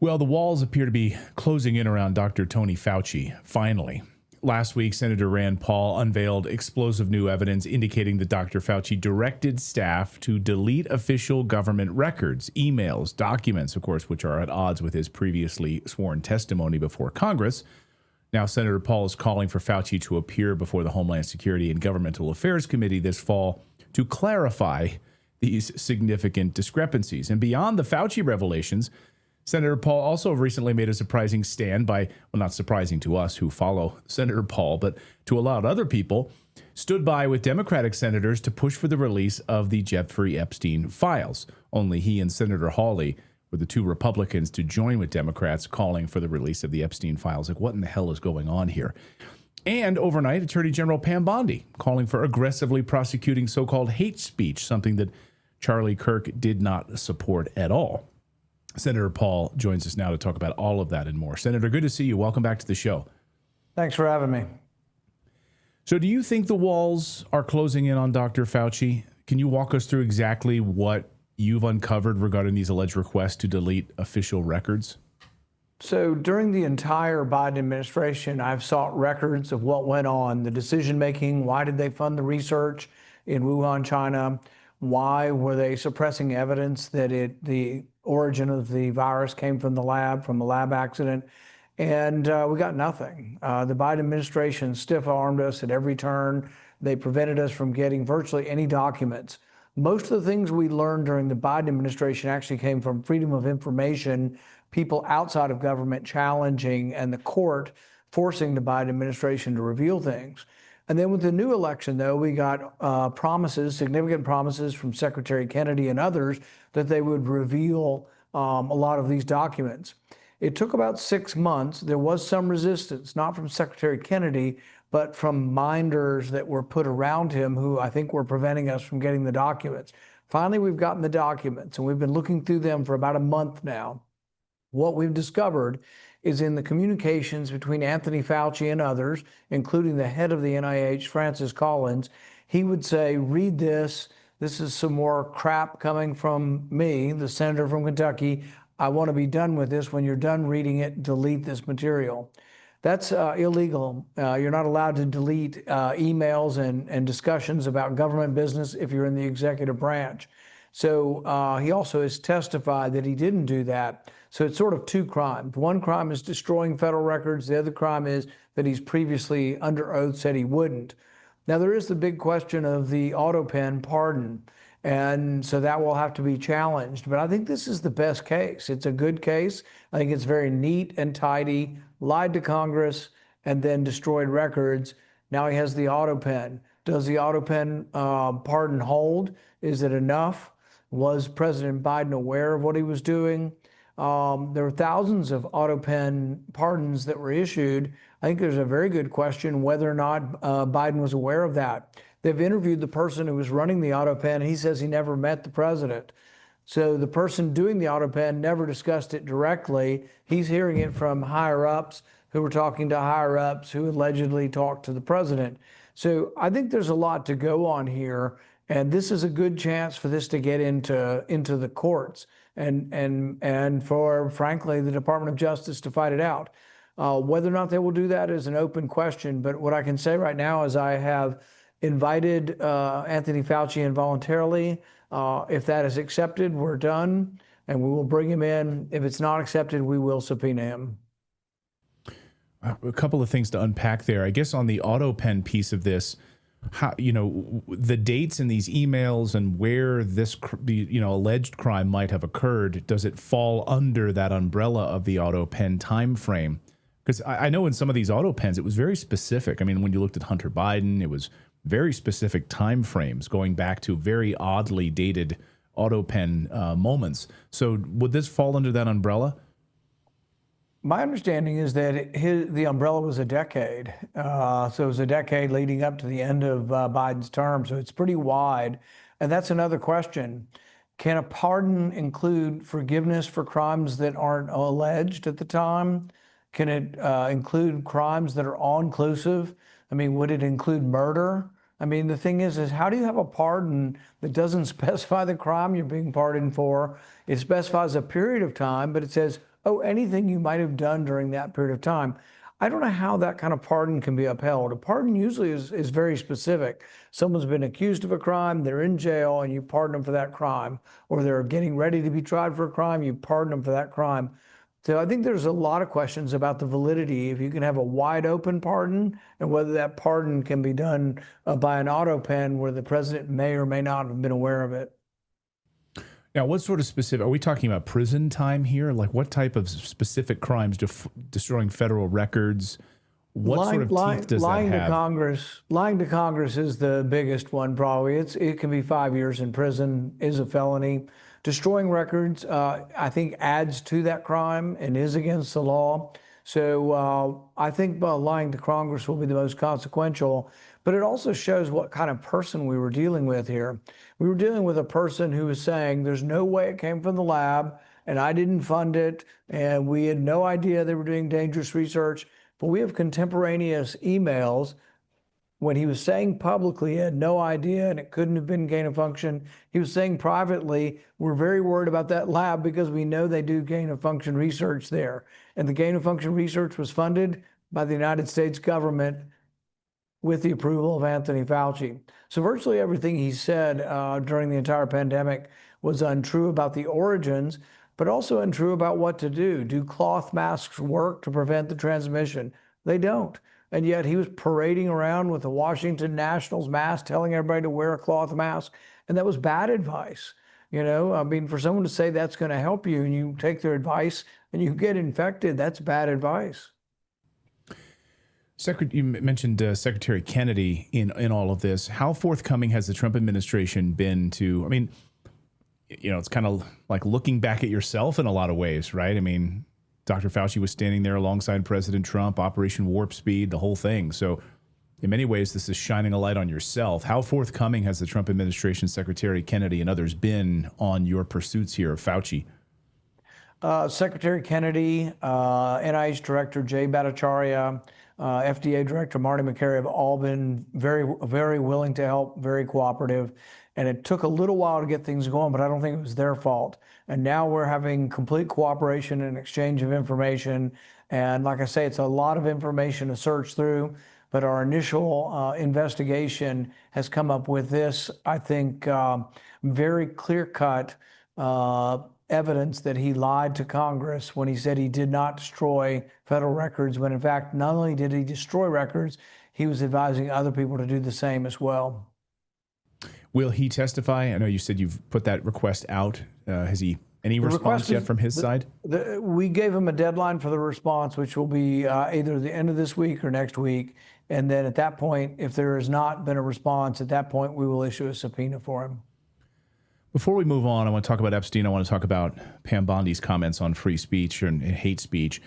Well, the walls appear to be closing in around Dr. Tony Fauci, finally. Last week, Senator Rand Paul unveiled explosive new evidence indicating that Dr. Fauci directed staff to delete official government records, emails, documents, of course, which are at odds with his previously sworn testimony before Congress. Now, Senator Paul is calling for Fauci to appear before the Homeland Security and Governmental Affairs Committee this fall to clarify these significant discrepancies. And beyond the Fauci revelations, Senator Paul also recently made a surprising stand by, well, not surprising to us who follow Senator Paul, but to a lot of other people, stood by with Democratic senators to push for the release of the Jeffrey Epstein files. Only he and Senator Hawley were the two Republicans to join with Democrats calling for the release of the Epstein files. Like, what in the hell is going on here? And overnight, Attorney General Pam Bondi calling for aggressively prosecuting so-called hate speech, something that Charlie Kirk did not support at all. Senator Paul joins us now to talk about all of that and more. Senator, good to see you. Welcome back to the show. Thanks for having me. So do you think the walls are closing in on Dr. Fauci? Can you walk us through exactly what you've uncovered regarding these alleged requests to delete official records? So during the entire Biden administration, I've sought records of what went on, the decision-making, why did they fund the research in Wuhan, China? Why were they suppressing evidence that the origin of the virus came from the lab accident? And we got nothing. The Biden administration stiff-armed us at every turn. They prevented us from getting virtually any documents. Most of the things we learned during the Biden administration actually came from freedom of information, people outside of government challenging, and the court forcing the Biden administration to reveal things. And then with the new election, though, we got significant promises from Secretary Kennedy and others that they would reveal a lot of these documents. It took about 6 months. There was some resistance, not from Secretary Kennedy, but from minders that were put around him who I think were preventing us from getting the documents. Finally, we've gotten the documents, and we've been looking through them for about a month now. What we've discovered is in the communications between Anthony Fauci and others, including the head of the NIH, Francis Collins, he would say, read this. This is some more crap coming from me, the senator from Kentucky. I want to be done with this. When you're done reading it, delete this material. That's illegal. You're not allowed to delete emails and discussions about government business if you're in the executive branch. So he also has testified that he didn't do that. So it's sort of two crimes. One crime is destroying federal records. The other crime is that he's previously under oath said he wouldn't. Now, there is the big question of the autopen pardon. And so that will have to be challenged. But I think this is the best case. It's a good case. I think it's very neat and tidy, lied to Congress, and then destroyed records. Now he has the autopen. Does the autopen pardon hold? Is it enough? Was President Biden aware of what he was doing? There were thousands of autopen pardons that were issued. I think there's a very good question whether or not Biden was aware of that. They've interviewed the person who was running the autopen, and he says he never met the president. So the person doing the autopen never discussed it directly. He's hearing it from higher-ups who were talking to higher-ups who allegedly talked to the president. So I think there's a lot to go on here, and this is a good chance for this to get into the courts and for, frankly, the Department of Justice to fight it out. Whether or not they will do that is an open question, but what I can say right now is I have invited Anthony Fauci involuntarily. If that is accepted, we're done, and we will bring him in. If it's not accepted, we will subpoena him. A couple of things to unpack there. I guess on the autopen piece of this, how, the dates in these emails and where this, alleged crime might have occurred, does it fall under that umbrella of the autopen time frame? Because I know in some of these autopens, it was very specific. I mean, when you looked at Hunter Biden, it was very specific time frames going back to very oddly dated autopen moments. So would this fall under that umbrella? My understanding is that the umbrella was a decade. So it was a decade leading up to the end of Biden's term. So it's pretty wide. And that's another question. Can a pardon include forgiveness for crimes that aren't alleged at the time? Can it include crimes that are all-inclusive? I mean, would it include murder? I mean, the thing is how do you have a pardon that doesn't specify the crime you're being pardoned for? It specifies a period of time, but it says oh, anything you might have done during that period of time. I don't know how that kind of pardon can be upheld. A pardon usually is very specific. Someone's been accused of a crime, they're in jail, and you pardon them for that crime. Or they're getting ready to be tried for a crime, you pardon them for that crime. So I think there's a lot of questions about the validity, if you can have a wide open pardon, and whether that pardon can be done by an autopen where the president may or may not have been aware of it. Now, what sort of specific, are we talking about prison time here? Like what type of specific crimes, destroying federal records? What sort of teeth does that have? Lying to Congress is the biggest one, probably. It can be 5 years in prison, is a felony. Destroying records, I think, adds to that crime and is against the law. So I think lying to Congress will be the most consequential. But it also shows what kind of person we were dealing with here. We were dealing with a person who was saying there's no way it came from the lab and I didn't fund it and we had no idea they were doing dangerous research. But we have contemporaneous emails when he was saying publicly he had no idea and it couldn't have been gain of function. He was saying privately, we're very worried about that lab because we know they do gain of function research there. And the gain of function research was funded by the United States government with the approval of Anthony Fauci. So virtually everything he said during the entire pandemic was untrue about the origins, but also untrue about what to do. Do cloth masks work to prevent the transmission? They don't. And yet he was parading around with the Washington Nationals mask, telling everybody to wear a cloth mask. And that was bad advice. You know, I mean, for someone to say that's going to help you and you take their advice and you get infected, that's bad advice. You mentioned Secretary Kennedy in all of this. How forthcoming has the Trump administration been to, I mean, you know, it's kind of like looking back at yourself in a lot of ways, right? I mean, Dr. Fauci was standing there alongside President Trump, Operation Warp Speed, the whole thing. So in many ways, this is shining a light on yourself. How forthcoming has the Trump administration, Secretary Kennedy and others been on your pursuits here of Fauci? Secretary Kennedy, NIH Director Jay Bhattacharya, FDA Director Marty Makary have all been very, very willing to help, very cooperative. And it took a little while to get things going, but I don't think it was their fault. And now we're having complete cooperation and exchange of information. And like I say, it's a lot of information to search through, but our initial investigation has come up with this, I think, very clear-cut evidence that he lied to Congress when he said he did not destroy federal records, when in fact, not only did he destroy records, he was advising other people to do the same as well. Will he testify? I know you said you've put that request out. Has he any response yet from his side? We gave him a deadline for the response, which will be either the end of this week or next week. And then at that point, if there has not been a response, at that point, we will issue a subpoena for him. Before we move on, I want to talk about Epstein. I want to talk about Pam Bondi's comments on free speech and hate speech.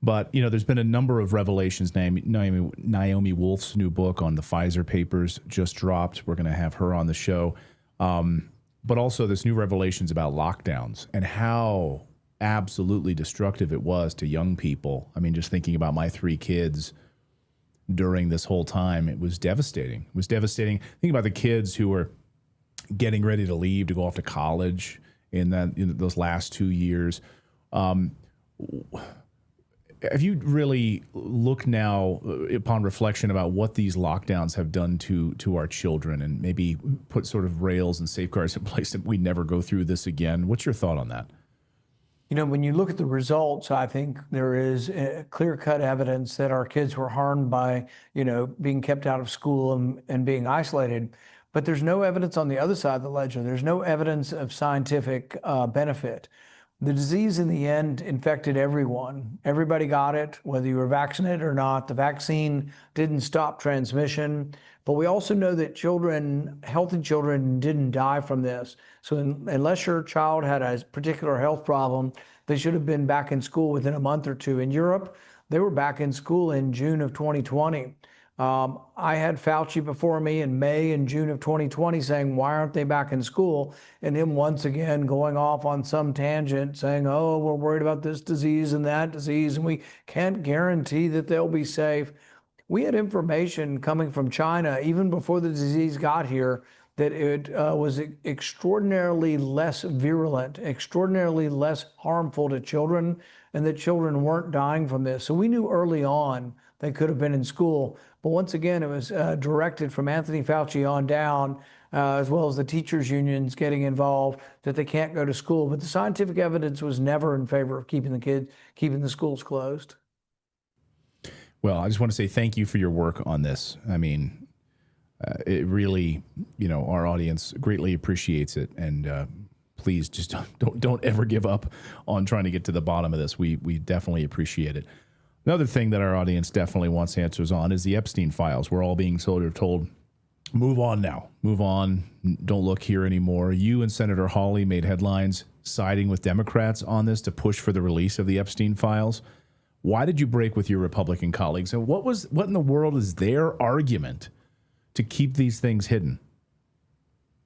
But, you know, there's been a number of revelations. Naomi Wolf's new book on the Pfizer papers just dropped. We're going to have her on the show. But also this new revelations about lockdowns and how absolutely destructive it was to young people. I mean, just thinking about my 3 kids during this whole time, it was devastating. It was devastating. Think about the kids who were getting ready to leave to go off to college in those last 2 years. Have you really looked now upon reflection about what these lockdowns have done to our children and maybe put sort of rails and safeguards in place that we never go through this again? What's your thought on that? You know, when you look at the results, I think there is clear-cut evidence that our kids were harmed by, you know, being kept out of school and being isolated. But there's no evidence on the other side of the ledger. There's no evidence of scientific benefit. The disease in the end infected everyone. Everybody got it, whether you were vaccinated or not. The vaccine didn't stop transmission. But we also know that children, healthy children, didn't die from this. So unless your child had a particular health problem, they should have been back in school within a month or two. In Europe, they were back in school in June of 2020. I had Fauci before me in May and June of 2020 saying, why aren't they back in school? And him once again going off on some tangent saying, oh, we're worried about this disease and that disease, and we can't guarantee that they'll be safe. We had information coming from China even before the disease got here that it was extraordinarily less virulent, extraordinarily less harmful to children, and that children weren't dying from this. So we knew early on they could have been in school. But once again, it was directed from Anthony Fauci on down, as well as the teachers' unions getting involved, that they can't go to school. But the scientific evidence was never in favor of keeping the schools closed. Well, I just want to say thank you for your work on this. I mean, it really, our audience greatly appreciates it. And please just don't ever give up on trying to get to the bottom of this. We definitely appreciate it. Another thing that our audience definitely wants answers on is the Epstein files. We're all being sort of told, move on now, move on, don't look here anymore. You and Senator Hawley made headlines siding with Democrats on this to push for the release of the Epstein files. Why did you break with your Republican colleagues? And what in the world is their argument to keep these things hidden?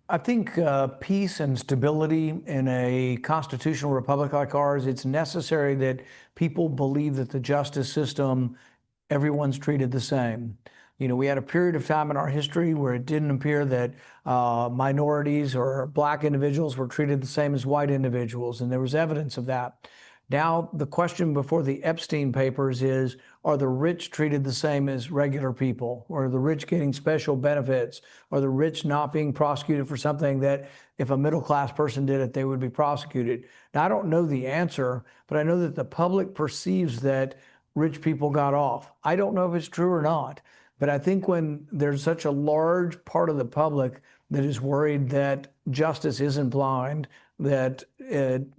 I think peace and stability in a constitutional republic like ours, it's necessary that people believe that the justice system, everyone's treated the same. We had a period of time in our history where it didn't appear that minorities or black individuals were treated the same as white individuals, and there was evidence of that. Now, the question before the Epstein papers is, are the rich treated the same as regular people? Or are the rich getting special benefits? Are the rich not being prosecuted for something that if a middle-class person did it, they would be prosecuted? Now, I don't know the answer, but I know that the public perceives that rich people got off. I don't know if it's true or not, but I think when there's such a large part of the public that is worried that justice isn't blind, that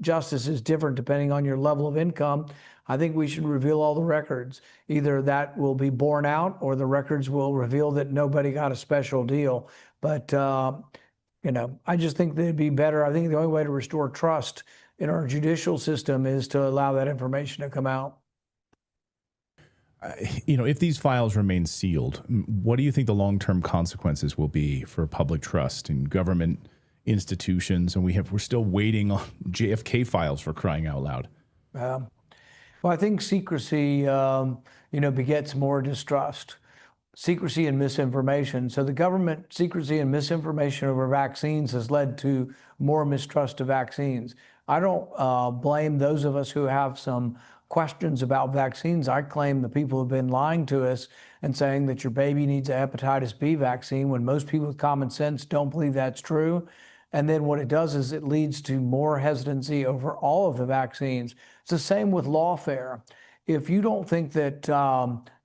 justice is different depending on your level of income, I think we should reveal all the records. Either that will be borne out or the records will reveal that nobody got a special deal. But, I just think that it'd be better. I think the only way to restore trust in our judicial system is to allow that information to come out. If these files remain sealed, what do you think the long-term consequences will be for public trust in government institutions? And we're still waiting on JFK files, for crying out loud. Well, I think secrecy, begets more distrust. Secrecy and misinformation. So the government secrecy and misinformation over vaccines has led to more mistrust of vaccines. I don't blame those of us who have some questions about vaccines. I claim the people who've been lying to us and saying that your baby needs a hepatitis B vaccine when most people with common sense don't believe that's true. And then what it does is it leads to more hesitancy over all of the vaccines. It's the same with lawfare. If you don't think that,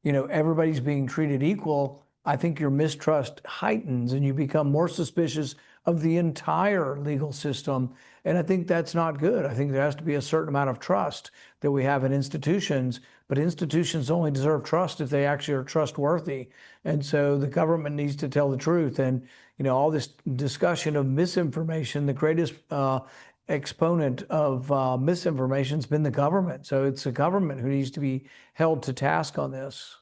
everybody's being treated equal, I think your mistrust heightens and you become more suspicious of the entire legal system. And I think that's not good. I think there has to be a certain amount of trust that we have in institutions, but institutions only deserve trust if they actually are trustworthy. And so the government needs to tell the truth. And, all this discussion of misinformation, the greatest exponent of misinformation has been the government. So it's the government who needs to be held to task on this.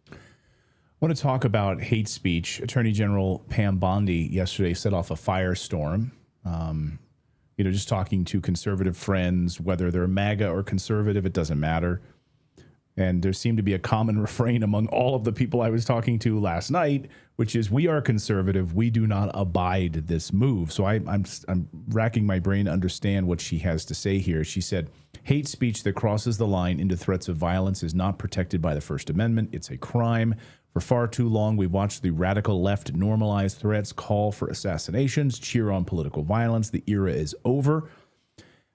I want to talk about hate speech. Attorney General Pam Bondi yesterday set off a firestorm. Just talking to conservative friends, whether they're MAGA or conservative, it doesn't matter. And there seemed to be a common refrain among all of the people I was talking to last night, which is, we are conservative. We do not abide this move. So I'm racking my brain to understand what she has to say here. She said, hate speech that crosses the line into threats of violence is not protected by the First Amendment. It's a crime. For far too long, we've watched the radical left normalize threats, call for assassinations, cheer on political violence. The era is over.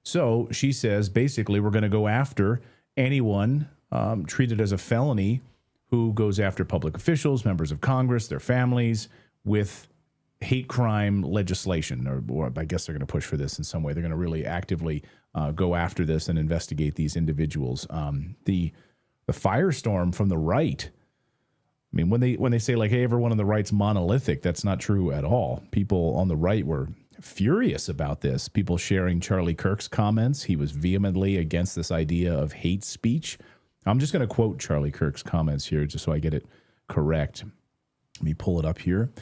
So she says, basically, we're going to go after anyone treated as a felony who goes after public officials, members of Congress, their families, with hate crime legislation. Or I guess they're going to push for this in some way. They're going to really actively go after this and investigate these individuals. The firestorm from the right. I mean, when they say, like, hey, everyone on the right's monolithic, that's not true at all. People on the right were furious about this. People sharing Charlie Kirk's comments. He was vehemently against this idea of hate speech. I'm just going to quote Charlie Kirk's comments here just so I get it correct. Let me pull it up here.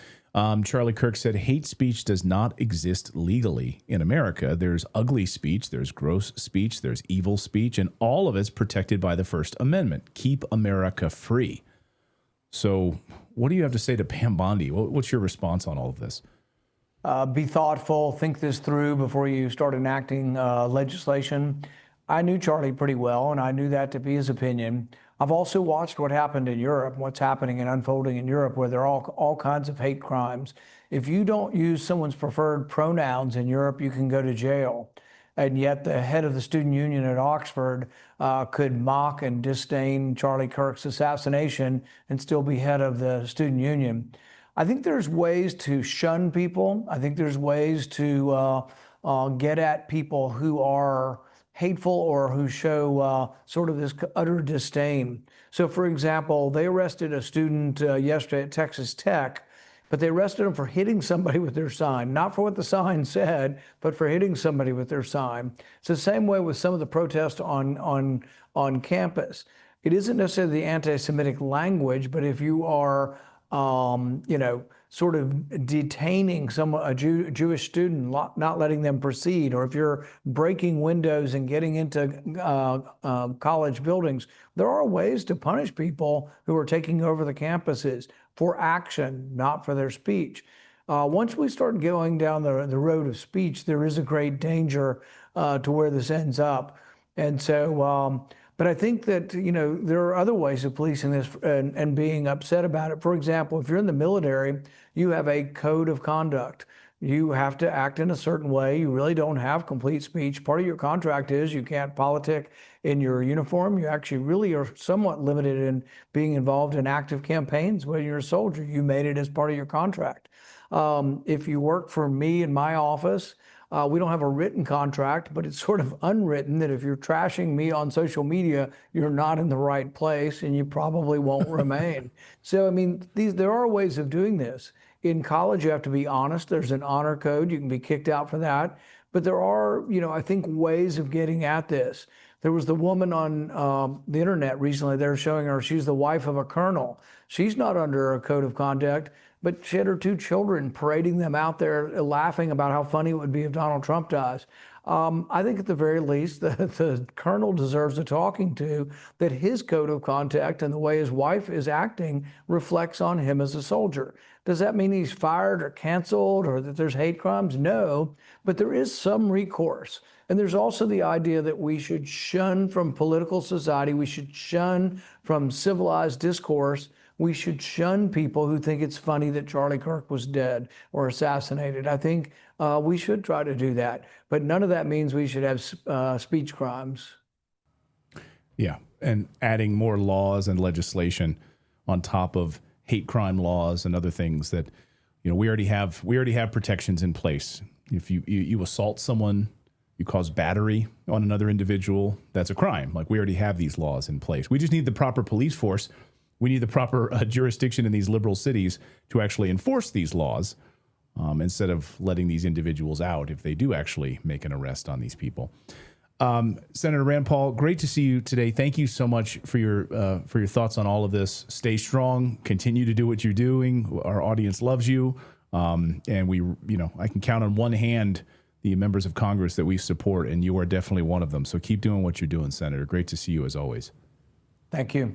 Charlie Kirk said, hate speech does not exist legally in America. There's ugly speech, there's gross speech, there's evil speech, and all of it's protected by the First Amendment. Keep America free. So what do you have to say to Pam Bondi? What's your response on all of this? be thoughtful, think this through before you start enacting legislation. I knew Charlie pretty well, and I knew that to be his opinion. I've also watched what happened in Europe, what's happening and unfolding in Europe, where there are all kinds of hate crimes. If you don't use someone's preferred pronouns in Europe, you can go to jail. And yet the head of the student union at Oxford could mock and disdain Charlie Kirk's assassination and still be head of the student union. I think there's ways to shun people. I think there's ways to get at people who are hateful or who show sort of this utter disdain. So, for example, they arrested a student yesterday at Texas Tech, but they arrested him for hitting somebody with their sign, not for what the sign said, but for hitting somebody with their sign. It's the same way with some of the protests on campus. It isn't necessarily the anti-Semitic language, but if you are sort of detaining a Jewish student, not letting them proceed, or if you're breaking windows and getting into college buildings, there are ways to punish people who are taking over the campuses for action, not for their speech. Once we start going down the road of speech, there is a great danger to where this ends up. And so, but I think that, there are other ways of policing this and being upset about it. For example, if you're in the military, you have a code of conduct. You have to act in a certain way. You really don't have complete speech. Part of your contract is you can't politic in your uniform. You actually really are somewhat limited in being involved in active campaigns when you're a soldier. You made it as part of your contract. If you work for me in my office, we don't have a written contract, but it's sort of unwritten that if you're trashing me on social media, you're not in the right place and you probably won't remain. So, I mean, there are ways of doing this. In college, you have to be honest. There's an honor code. You can be kicked out for that. But there are, I think, ways of getting at this. There was the woman on the internet recently. They're showing her she's the wife of a colonel. She's not under a code of conduct, but she had her 2 children, parading them out there, laughing about how funny it would be if Donald Trump dies. I think at the very least, the colonel deserves a talking to, that his code of conduct and the way his wife is acting reflects on him as a soldier. Does that mean he's fired or canceled or that there's hate crimes? No, but there is some recourse. And there's also the idea that we should shun from political society. We should shun from civilized discourse. We should shun people who think it's funny that Charlie Kirk was dead or assassinated. I think we should try to do that. But none of that means we should have speech crimes. Yeah, and adding more laws and legislation on top of hate crime laws and other things that, we already have protections in place. If you assault someone, you cause battery on another individual, that's a crime. Like, we already have these laws in place. We just need the proper police force. We need the proper jurisdiction in these liberal cities to actually enforce these laws instead of letting these individuals out if they do actually make an arrest on these people. Senator Rand Paul, great to see you today. Thank you so much for your thoughts on all of this. Stay strong. Continue to do what you're doing. Our audience loves you, and I can count on one hand the members of Congress that we support, and you are definitely one of them. So keep doing what you're doing, Senator. Great to see you as always. Thank you.